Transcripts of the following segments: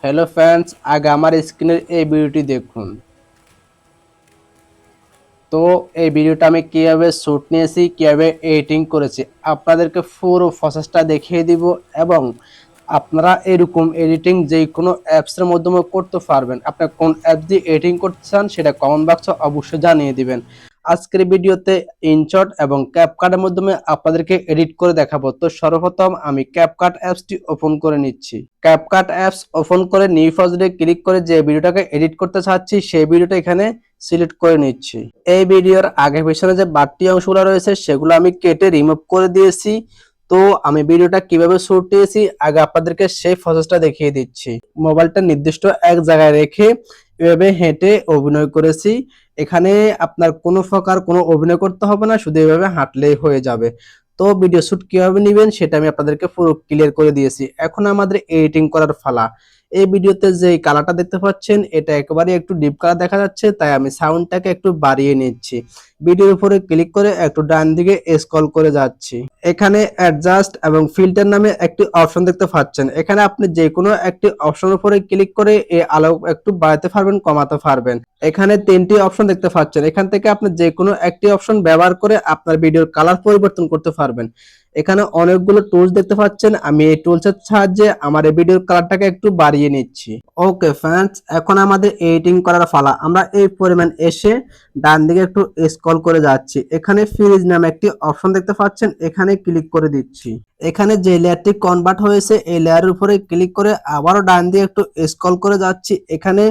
Hello friends, আগে আমার স্ক্রিনের এই ভিডিওটি দেখুন। তো এই ভিডিওটা আমি কিভাবে শুট নিয়েছি, কিভাবে এডিটিং করেছি আপনাদেরকে পুরো প্রসেসটা দেখিয়ে দিব এবং আপনারা এরকম এডিটিং যে কোনো অ্যাপসের মাধ্যমে করতে পারবেন। আপনি কোন অ্যাপ দিয়ে এডিটিং করতে চান সেটা কমেন্ট বক্সে অবশ্যই জানিয়ে দিবেন। আজকের ভিডিওতে ইনশট এবং ক্যাপকাটের মাধ্যমে আপনাদেরকে এডিট করে দেখাবো। তো সর্বপ্রথম আমি ক্যাপকাট অ্যাপসটি ওপেন করে নিচ্ছি। ক্যাপকাট অ্যাপস ওপেন করে নিউ প্রজেক্টে ক্লিক করে যে ভিডিওটাকে এডিট করতে চাচ্ছি সেই ভিডিওটা এখানে সিলেক্ট করে নিচ্ছি। এই ভিডিওর আগে পিছনে যে বাড়তি অংশগুলো রয়েছে সেগুলো আমি কেটে রিমুভ করে দিয়েছি। তো আমি ভিডিওটা কিভাবে শুট নিয়েছি আগে আপনাদেরকে সেই প্রসেসটা দেখিয়ে দিচ্ছি। মোবাইলটা নির্দিষ্ট এক জায়গায় রেখে এভাবে হেঁটে অভিনয় করেছি। এখানে আপনার কোনো প্রকার কোনো অভিনয় করতে হবে না, শুধু এভাবে হাঁটলেই হয়ে যাবে। তো ভিডিও শুট কিভাবে নেবেন সেটা আমি আপনাদেরকে পুরো ক্লিয়ার করে দিয়েছি। এখন আমাদের এডিটিং করার পালা। এই ভিডিওতে যে কালারটা দেখতে পাচ্ছেন এটা একেবারে একটু ডিপ কালার দেখা যাচ্ছে, তাই আমি সাউন্ডটাকে একটু বাড়িয়ে নিচ্ছি। ভিডিওর উপরে ক্লিক করে একটু ডান দিকে স্ক্রল করে যাচ্ছি। এখানে অ্যাডজাস্ট এবং ফিল্টার নামে একটি অপশন দেখতে পাচ্ছেন। এখানে আপনি যে কোনো একটি অপশনের উপরে ক্লিক করে এই আলো একটু বাড়াতে পারবেন, কমাতে পারবেন। এখানে তিনটি অপশন দেখতে পাচ্ছেন। এখান থেকে আপনি যে কোনো একটি অপশন ব্যবহার করে আপনার ভিডিওর কালার পরিবর্তন করতে পারবেন। এখানে অনেকগুলো টুলস দেখতে পাচ্ছেন। আমি এই টুলসের সাহায্যে আমার এই ভিডিওর কালারটাকে একটু বাড়িয়ে নিচ্ছি। ওকে ফ্রেন্ডস, এখন আমাদের এডিটিং করার পালা। আমরা এই পরিমাণ এসে ডান দিকে একটু স্ক্রল করে যাচ্ছি। এখানে ফ্রিজ নামে একটি অপশন দেখতে পাচ্ছেন, এখানে ক্লিক করে দিচ্ছি। এখানে যে লেয়ারটি কনভার্ট হয়েছে এই লেয়ারের উপরে ক্লিক করে আবারও ডান দিকে একটু স্ক্রল করে যাচ্ছি। এখানে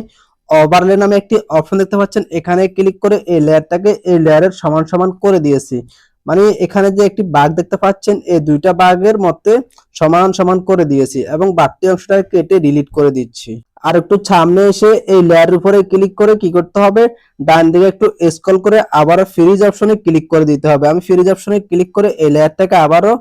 ওভারলে নামে একটি অপশন দেখতে পাচ্ছেন, এখানে ক্লিক করে এই লেয়ারটাকে এই লেয়ারের সমান সমান করে দিয়েছি। মানে এখানে যে একটি বাঘ দেখতে পাচ্ছেন এই দুইটা বাঘের মধ্যে সমান সমান করে দিয়েছি এবং বাড়তি অংশটাকে কেটে ডিলিট করে দিচ্ছি। আর একটু সামনে এসে এই লেয়ারের উপরে ক্লিক করে কি করতে হবে, ডান দিকে একটু স্ক্রল করে আবারও ফ্রিজ অপশনে ক্লিক করে দিতে হবে। আমি ফ্রিজ অপশনে ক্লিক করে এই লেয়ারটাকে আবারও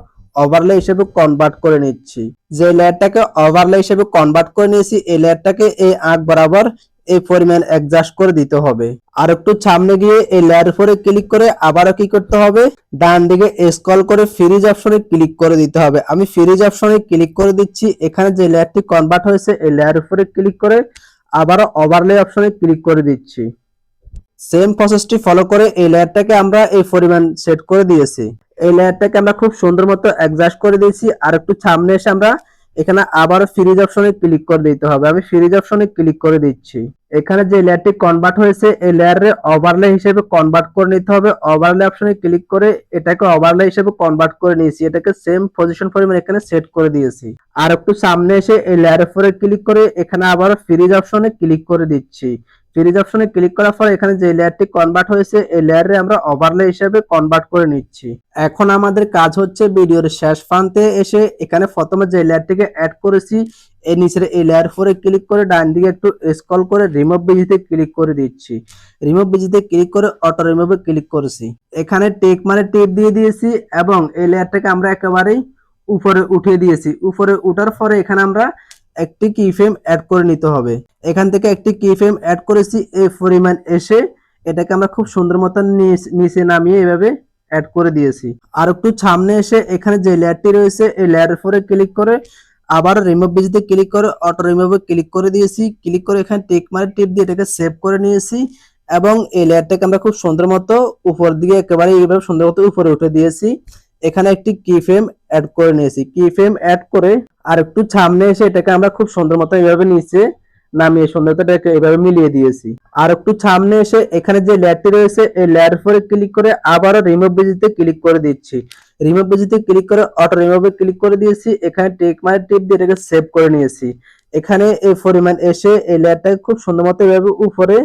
ওভারলে হিসেবে কনভার্ট করে নিচ্ছি। যে লেয়ারটাকে ওভারলে হিসেবে কনভার্ট করে নিয়েছি এই লেয়ারটাকে এই আঁক বরাবর এই পরিমাণ অ্যাডজাস্ট করে দিতে হবে। আর একটু সামনে গিয়ে এই লেয়ার উপরে ক্লিক করে আবারও কি করতে হবে, ডান দিকে স্ক্রল করে ফ্রিজ অপশনে ক্লিক করে দিতে হবে। আমি ফ্রিজ অপশনে ক্লিক করে দিচ্ছি। এখানে যে লেয়ারটি কনভার্ট হয়েছে এই লেয়ার উপরে ক্লিক করে আবারও ওভারলে অপশনে ক্লিক করে দিচ্ছি। সেম প্রসেসটি ফলো করে এই লেয়ারটাকে আমরা এই পরিমাণ সেট করে দিয়েছি। এই লেয়ারটাকে আমরা খুব সুন্দর মতো অ্যাডজাস্ট করে দিয়েছি। আর একটু সামনে এসে আমরা এখানে আবার ফ্রিজ অপশনে ক্লিক করে দিতে হবে। আমি ফ্রিজ অপশনে ক্লিক করে দিচ্ছি। এখানে যে লেয়ারটি কনভার্ট হয়েছে এই লেয়ারে ওভারলে হিসেবে কনভার্ট করে নিতে হবে। ওভারলে অপশনে ক্লিক করে এটাকে ওভারলে হিসেবে কনভার্ট করে নিয়েছি। এটাকে সেম পজিশন পরিমাণ এখানে সেট করে দিয়েছি। আর একটু সামনে এসে এই লেয়ারের উপরে ক্লিক করে এখানে আবার ফ্রিজ অপশনে ক্লিক করে দিচ্ছি। ফ্রিজ অপশনে ক্লিক করার পর এখানে যে লেয়ারটি কনভার্ট হয়েছে এই লেয়ারে আমরা ওভারলে হিসেবে কনভার্ট করে নিচ্ছি। এখন আমাদের কাজ হচ্ছে ভিডিওর শেষ প্রান্তে এসে এখানে প্রথমে যে লেয়ারটিকে অ্যাড করেছি এই নিচের এই লেয়ার উপরে ক্লিক করে ডান দিকে একটু স্ক্রল করে রিমুভ বিজিতে ক্লিক করে দিচ্ছি। রিমুভ বিজিতে ক্লিক করে অটো রিমুভে ক্লিক করেছি। এখানে টেক মানে টেপ দিয়ে দিয়েছি এবং এই লেয়ারটাকে আমরা একেবারেই উপরে উঠিয়ে দিয়েছি। উপরে উঠার পরে এখানে আমরা একটি কি ফ্রেম অ্যাড করে নিতে হবে। এখান থেকে একটি কি ফ্রেম অ্যাড করেছি এই পরিমাণ এসে এটাকে আমরা খুব সুন্দর মতো নিচে নামিয়ে এভাবে অ্যাড করে দিয়েছি। আর একটু সামনে এসে এখানে যে লেয়ারটি রয়েছে এই লেয়ারের উপরে ক্লিক করে আবার রিমুভ বিজিতে ক্লিক করে অটো রিমুভে ক্লিক করে দিয়েছি। ক্লিক করে এখানে টিক মার্ক টিপ দিয়ে এটাকে সেভ করে নিয়েছি এবং এই লেয়ারটাকে আমরা খুব সুন্দর মতো উপর দিকে একেবারে এইভাবে সুন্দর মতো উপরে উঠে দিয়েছি। এখানে একটি কি ফ্রেম অ্যাড করে নিয়েছি। কি ফ্রেম অ্যাড করে আর একটু সামনে এসে এটাকে আমরা খুব সুন্দর মতো এইভাবে নিচে নামিয়ে সুন্দরতাটাকে এইভাবে মিলিয়ে দিয়েছি। আর একটু সামনে এসে এখানে যে লেয়ারটি রয়েছে এই লেয়ার উপরে ক্লিক করে আবারও রিমুভ বিজিতে ক্লিক করে দিচ্ছি। রিমুভ বিজিতে ক্লিক করে অটো রিমুভে ক্লিক করে দিয়েছি। এখানে টেক মার্ক টিপ দিয়ে এটাকে সেভ করে নিয়েছি। এখানে এই পরিমাণ এসে এই লেয়ারটাকে খুব সুন্দর মতো এইভাবে উপরে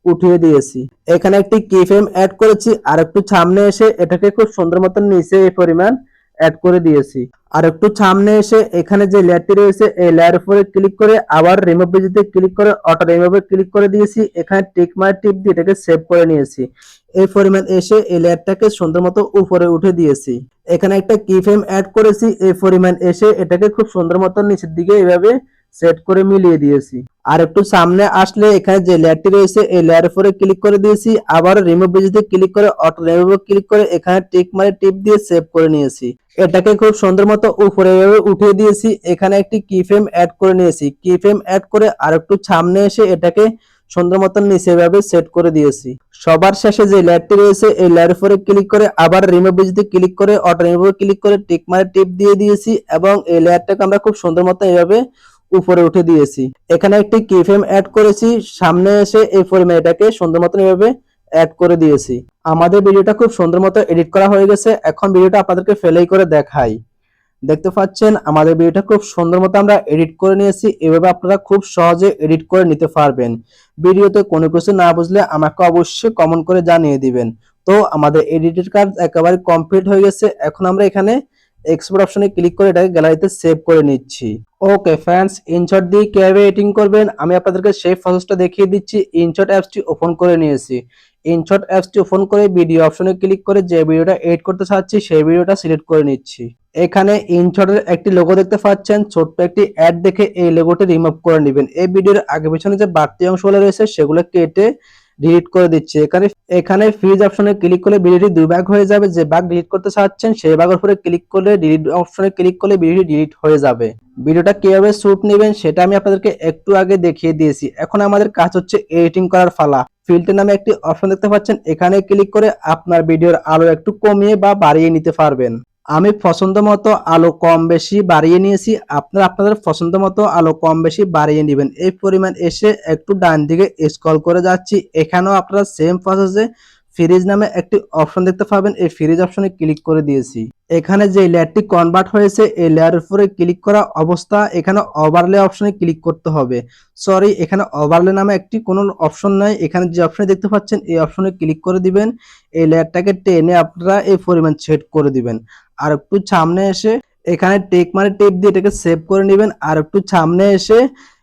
উঠিয়ে দিয়েছি। এখানে একটি কি ফ্রেম অ্যাড করেছি। আর একটু সামনে এসে এটাকে খুব সুন্দর মতো নিচে এই পরিমাণ অ্যাড করে দিয়েছি। আর একটু সামনে এসে এখানে যে লেয়ারটি রয়েছে এই লেয়ার উপরে ক্লিক করে আবার রিমুভ বিজিতে ক্লিক করে অটো রিমুভে ক্লিক করে দিয়েছি। এখানে টিক মার্ক টিপ দিয়ে এটাকে সেভ করে নিয়েছি। এই পরিমাণ এসে এই লেয়ারটাকে সুন্দর মতো উপরে উঠে দিয়েছি। এখানে একটা কি ফ্রেম অ্যাড করেছি। এই পরিমাণ এসে এটাকে খুব সুন্দর মতো নিচের দিকে এইভাবে সেট করে মিলিয়ে দিয়েছি। আর একটু সামনে আসলে এখানে যে লেয়ারটি রয়েছে এই লেয়ারের উপরে ক্লিক করে দিয়েছি, আবার রিমুভ ভিজিতে ক্লিক করে অটো রিমুভ ক্লিক করে এখানে টিক মারে টিপ দিয়ে সেভ করে নিয়েছি। এটাকে খুব সুন্দর মতো উপরে এভাবে উঠিয়ে দিয়েছি। এখানে একটি কি ফ্রেম অ্যাড করে নিয়েছি। কি ফ্রেম অ্যাড করে আর একটু সামনে এসে এটাকে সুন্দর মতো নিচে এভাবে সেট করে দিয়েছি। সবার শেষে যে লেয়ারটি রয়েছে এই লেয়ারের উপরে ক্লিক করে আবার রিমুভ ভিজিতে ক্লিক করে অটো রিমুভ ক্লিক করে টিক মারে টিপ দিয়ে দিয়েছি এবং এই লেয়ারটাকে আমরা খুব সুন্দর মতো এভাবে উপরে উঠে দিয়েছি। এখানে একটি কি ফ্রেম অ্যাড করেছি, সামনে এসে এই ফ্রেমে এটাকে সুন্দর মতো এভাবে অ্যাড করে দিয়েছি। আমাদের ভিডিওটা খুব সুন্দর মতো এডিট করা হয়ে গেছে। এখন ভিডিওটা আপনাদেরকে ফেলেই করে দেখাই। দেখতে পাচ্ছেন আমাদের ভিডিওটা খুব সুন্দর মতো আমরা এডিট করে নিয়েছি। এভাবে আপনারা খুব সহজে এডিট করে নিতে পারবেন। ভিডিওতে কোনো কিছু না বুঝলে আমাকে অবশ্যই কমেন্ট করে জানিয়ে দিবেন। তো আমাদের এডিটের কাজ একেবারে কমপ্লিট হয়ে গেছে। এখন আমরা এখানে এক্সপোর্ট অপশনে ক্লিক করে এটাকে গ্যালারিতে সেভ করে নিচ্ছি। ওকে ফ্রেন্ডস, ইনশট দিয়ে কিভাবে এডিটিং করবেন আমি আপনাদেরকে সেই প্রসেসটা দেখিয়ে দিচ্ছি। ইনশট অ্যাপসটি ওপেন করে নিয়েছি। ইনশট অ্যাপসটি ওপেন করে ভিডিও অপশনে ক্লিক করে যে ভিডিওটা এডিট করতে চাচ্ছি সেই ভিডিওটা সিলেক্ট করে নিচ্ছি। এখানে ইনশটের একটি লোগো দেখতে পাচ্ছেন, ছোট্ট একটি অ্যাড দেখে এই লোগোটি রিমুভ করে নেবেন। এই ভিডিওর আগে পিছনে যে বাড়তি অংশগুলো রয়েছে সেগুলো কেটে ডিলিট করে দিচ্ছি। এখানে ফ্রিজ অপশনে ক্লিক করলে ভিডিওটি দুই ভাগ হয়ে যাবে। যে ভাগ ডিলিট করতে চাচ্ছেন সেই ভাগের উপরে ক্লিক করলে ডিলিট অপশনে ক্লিক করলে ভিডিওটি ডিলিট হয়ে যাবে। ভিডিওটা কিভাবে শুট নেবেন সেটা আমি আপনাদেরকে একটু আগে দেখিয়ে দিয়েছি। এখন আমাদের কাজ হচ্ছে এডিটিং করার পালা। ফিল্টার নামে একটি অপশন দেখতে পাচ্ছেন, এখানে ক্লিক করে আপনার ভিডিওর আলো একটু কমিয়ে বা বাড়িয়ে নিতে পারবেন। আমি পছন্দ মতো আলো কম বেশি বাড়িয়ে নিয়েছি। আপনারা আপনাদের পছন্দ মতো আলো কম বেশি বাড়িয়ে নেবেন। এই পরিমাণ এসে একটু ডান দিকে স্ক্রল করে যাচ্ছি। এখানেও আপনারা সেম প্রসেসে ফ্রিজ নামে একটি অপশন দেখতে পাবেন, এই ফ্রিজ অপশনে ক্লিক করে দিয়েছি। এখানে যে লেয়ারটি কনভার্ট হয়েছে এই লেয়ারের উপরে ক্লিক করা অবস্থা এখানে ওভারলে অপশনে ক্লিক করতে হবে। সরি, এখানে ওভারলে নামে একটি কোনো অপশন নাই। এখানে যে অপশনে দেখতে পাচ্ছেন এই অপশনে ক্লিক করে দিবেন। এই লেয়ারটাকে টেনে আপনারা এই পরিমাণ সেট করে দিবেন। আর একটু সামনে এসে এখানে টেক মানে টেপ দিয়ে এটাকে সেভ করে নেবেন। আর একটু সামনে এসে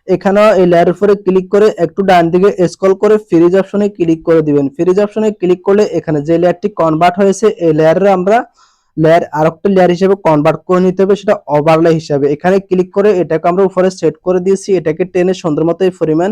এখানেও এই লেয়ার উপরে ক্লিক করে একটু ডান দিকে স্ক্রল করে ফ্রিজ অপশনে ক্লিক করে দিবেন। ফ্রিজ অপশনে ক্লিক করলে এখানে যে লেয়ারটি কনভার্ট হয়েছে এই লেয়ারে আমরা আরেকটা লেয়ার হিসেবে কনভার্ট করে নিতে হবে, সেটা ওভারলে হিসাবে। এখানে ক্লিক করে এটাকে আমরা উপরে সেট করে দিয়েছি। এটাকে টেনে সুন্দর মতো এই পরিমাণ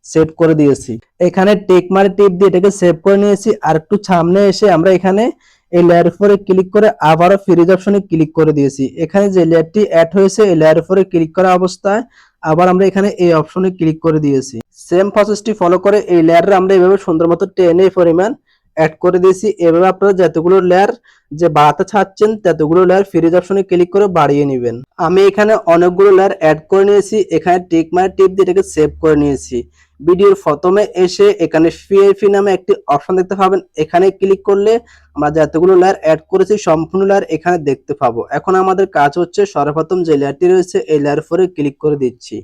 সেট করে দিয়েছি। এখানে টেক মানে টিপ দিয়ে এটাকে সেভ করে নিয়েছি। আর একটু সামনে এসে আমরা এখানে এই লেয়ার উপরে ক্লিক করে আবারও ফ্রিজ অপশনে ক্লিক করে দিয়েছি। এখানে যে লেয়ারটি অ্যাড হয়েছে এই লেয়ার উপরে ক্লিক করা অবস্থায় আবার আমরা এখানে এই অপশনে ক্লিক করে দিয়েছি। সেম প্রসেসটি ফলো করে এই লেয়ারে আমরা এইভাবে সুন্দর মতো টেনে পরিমাণ অ্যাড করে দিয়েছি। এভাবে আপনারা যতগুলো লেয়ার যে বাড়াতে চাচ্ছেন ততগুলো লেয়ার ফ্রিজ অপশনে ক্লিক করে বাড়িয়ে নেবেন। আমি এখানে অনেকগুলো লেয়ার অ্যাড করে নিয়েছি। এখানে টিক মার্ক টিপ দিয়ে এটাকে সেভ করে নিয়েছি। ভিডিওর প্রথমে এসে এখানে ভিআইপি নামে একটি অপশন দেখতে পাবেন, এখানে ক্লিক করলে আমরা যতগুলো লেয়ার অ্যাড করেছি সম্পূর্ণ লেয়ার এখানে দেখতে পাবো। এখন আমাদের কাজ হচ্ছে সর্বপ্রথম যে লেয়ারটি রয়েছে এই লেয়ার উপরে ক্লিক করে দিচ্ছি।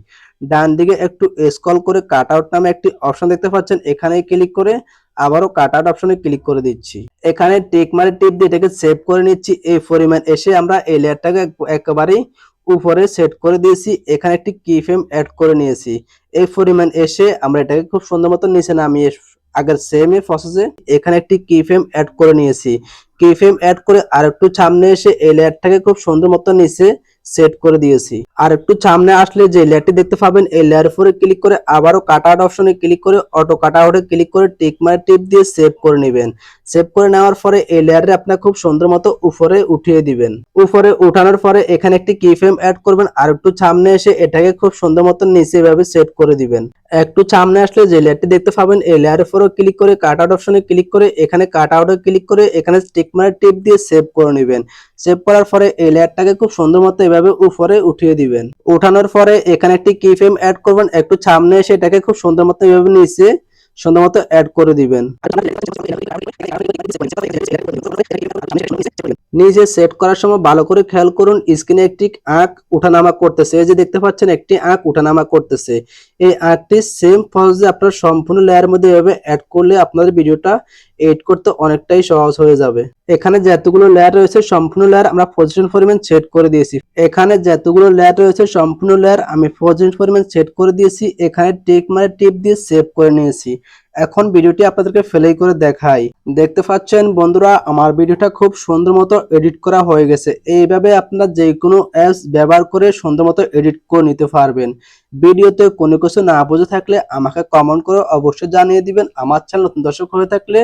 ডান দিকে একটু স্ক্রল করে কাট আউট নামে একটি অপশন দেখতে পাচ্ছেন, এখানে ক্লিক করে আবারও কাট আউট অপশনে ক্লিক করে দিচ্ছি। এখানে টিক মার্ক টিপ দিয়ে এটাকে সেভ করে নিচ্ছি। এই পরিমাণ এসে আমরা এই লেয়ারটাকে একেবারেই উপরে সেট করে দিয়েছি। এখানে একটি কি ফ্রেম অ্যাড করে নিয়েছি। এই পরিমাণ এসে আমরা এটাকে খুব সুন্দর মতো নিচে নামিয়ে আগের সেম প্রসেসে এখানে একটি কি ফ্রেম অ্যাড করে নিয়েছি। কি ফ্রেম অ্যাড করে আর একটু সামনে এসে এই লেয়ারটাকে খুব সুন্দর মতো নিচে সেট করে দিয়েছি। আর একটু সামনে আসলে যে লেয়ারটি দেখতে পাবেন এই লেয়ার উপরে ক্লিক করে আবারও কাট আউট অপশনে ক্লিক করে অটো কাট আউটে ক্লিক করে টিক মার্ক টিপ দিয়ে সেভ করে নেবেন। সেভ করে নেওয়ার পরে এই লেয়ারে আপনারা খুব সুন্দর মতো উপরে উঠিয়ে দিবেন। উপরে উঠানোর পরে এখানে একটি কি ফ্রেম অ্যাড করবেন। আর একটু সামনে এসে এটাকে খুব সুন্দর মতো নিচে এভাবে সেট করে দিবেন। একটু সামনে আসলে যে লেয়ারটি দেখতে পাবেন এই লেয়ার উপরে ক্লিক করে কাট আউট অপশনে ক্লিক করে এখানে কাট আউটে ক্লিক করে এখানে টিক মার্ক টিপ দিয়ে সেভ করে নেবেন। সেভ করার পরে এই লেয়ারটাকে খুব সুন্দর মতো এভাবে উপরে উঠিয়ে দিবেন। উঠানোর পরে এখানে একটি কি ফ্রেম অ্যাড করবেন। একটু সামনে এসে এটাকে খুব সুন্দর মতো এভাবে নিচে সুন্দর মতো অ্যাড করে দিবেন। নিচে সেট করার সময় ভালো করে খেয়াল করুন, স্ক্রিনে একটি আঁক উঠানামা করতেছে। এই যে দেখতে পাচ্ছেন একটি আঁক উঠানামা করতেছে। এই আঁকটি সেম প্রসেসে আপনারা সম্পূর্ণ লেয়ার মধ্যে এভাবে অ্যাড করলে আপনাদের ভিডিওটা এডিট করতে অনেকটাই সহজ হয়ে যাবে। এখানে যতগুলো লেয়ার রয়েছে সম্পূর্ণ লেয়ার আমরা পজিশন পরিমাণ সেট করে দিয়েছি। এখানে যতগুলো লেয়ার রয়েছে সম্পূর্ণ লেয়ার আমি পজিশন পরিমাণ সেট করে দিয়েছি। এখানে টিক মার্ক টিপ দিয়ে সেভ করে নিয়েছি। এখন ভিডিওটি আপনাদেরকে প্লে করে দেখাই। দেখতে পাচ্ছেন বন্ধুরা, আমার ভিডিওটা খুব সুন্দর মতো এডিট করা হয়ে গেছে। এইভাবে আপনারা যে কোনো অ্যাপস ব্যবহার করে সুন্দর মতো এডিট করে নিতে পারবেন। ভিডিওতে কোনো কিছু না বুঝে থাকলে আমাকে কমেন্ট করে অবশ্যই জানিয়ে দিবেন। আমার চ্যানেল নতুন দর্শক হয়ে থাকলে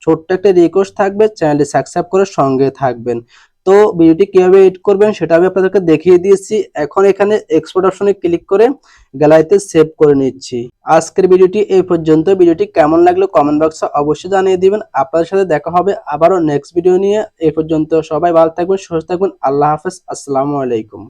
ছোট্ট একটা রিকোয়েস্ট থাকবে, চ্যানেলটি সাবস্ক্রাইব করে সঙ্গে থাকবেন। তো ভিডিওটি কিভাবে এডিট করবেন সেটা আমি আপনাদেরকে দেখিয়ে দিয়েছি। এখন এখানে এক্সপোর্ট অপশনে ক্লিক করে গ্যালারিতে সেভ করে নিচ্ছি। আজকের ভিডিওটি এই পর্যন্ত। ভিডিওটি কেমন লাগলো কমেন্ট বক্সে অবশ্যই জানিয়ে দিবেন। আপনাদের সাথে দেখা হবে আবারও নেক্সট ভিডিও নিয়ে। এই পর্যন্ত সবাই ভালো থাকবেন, সুস্থ থাকবেন। আল্লাহ হাফেজ, আসসালামু আলাইকুম।